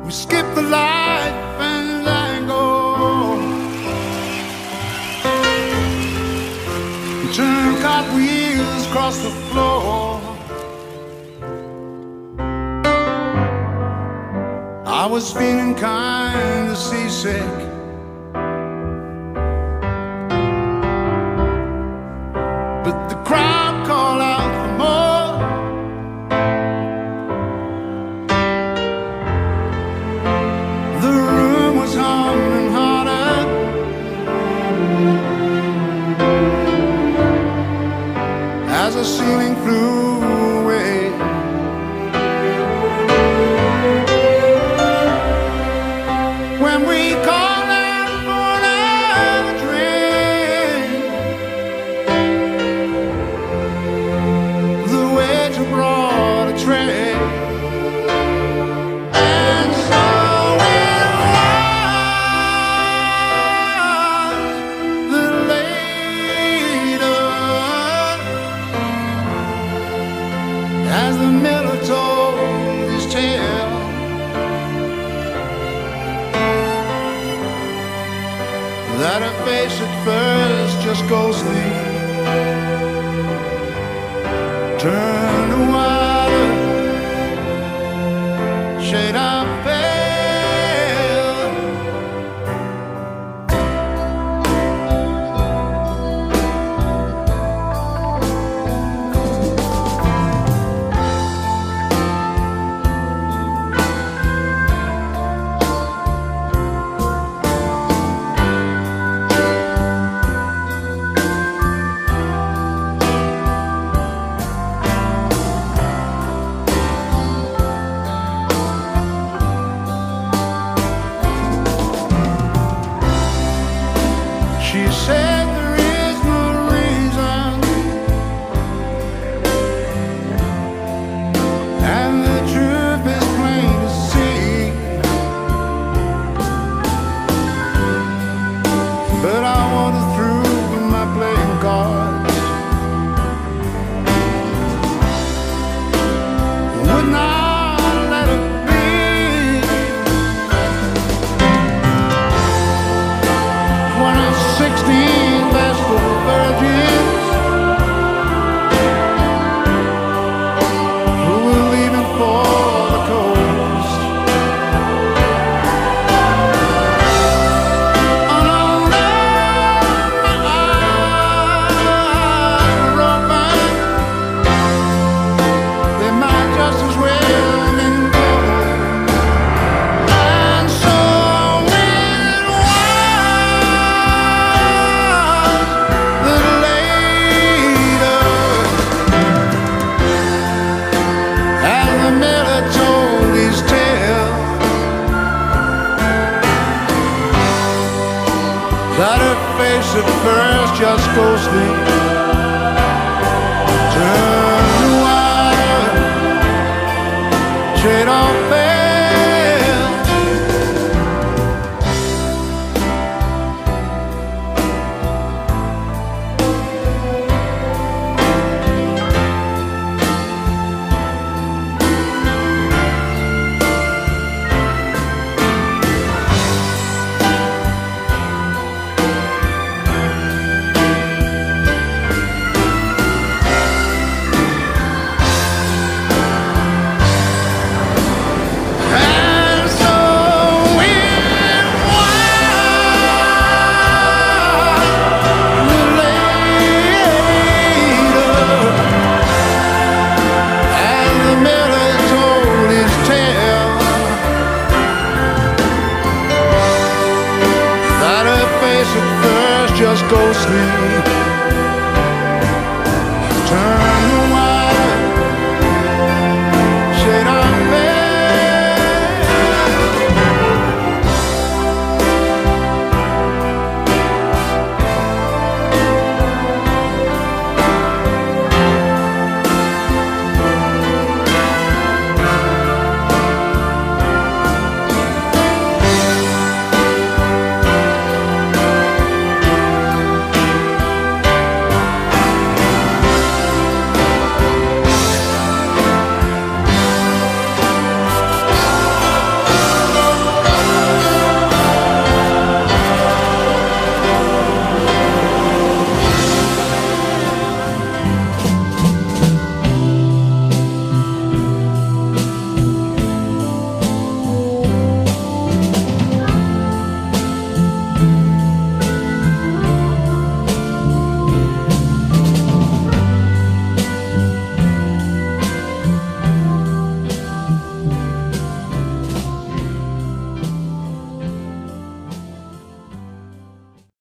We skip the light and go. We turn cartwheels across the floor. I was feeling kind of seasick, but the crowd called out for more. The room was humming harder as the ceiling flew away. When we called out for another drink, the waiter brought a tray. And so it was that later, as the miller told his tale, that her face at first just ghostly turned to water, shade of pale. She said there is no reason, and the truth is plain to see. But I wanted through my playing cards, would not let it be. When I 16 vestal virgins who were leaving for the coast. And I'll let my eyes are open, they might just as well been closed. And so it was that later, as the miller told his tale, that her face at first just ghostly turned to water, shade of pale. And so it was later, as the miller told his tale, that her face at first just ghostly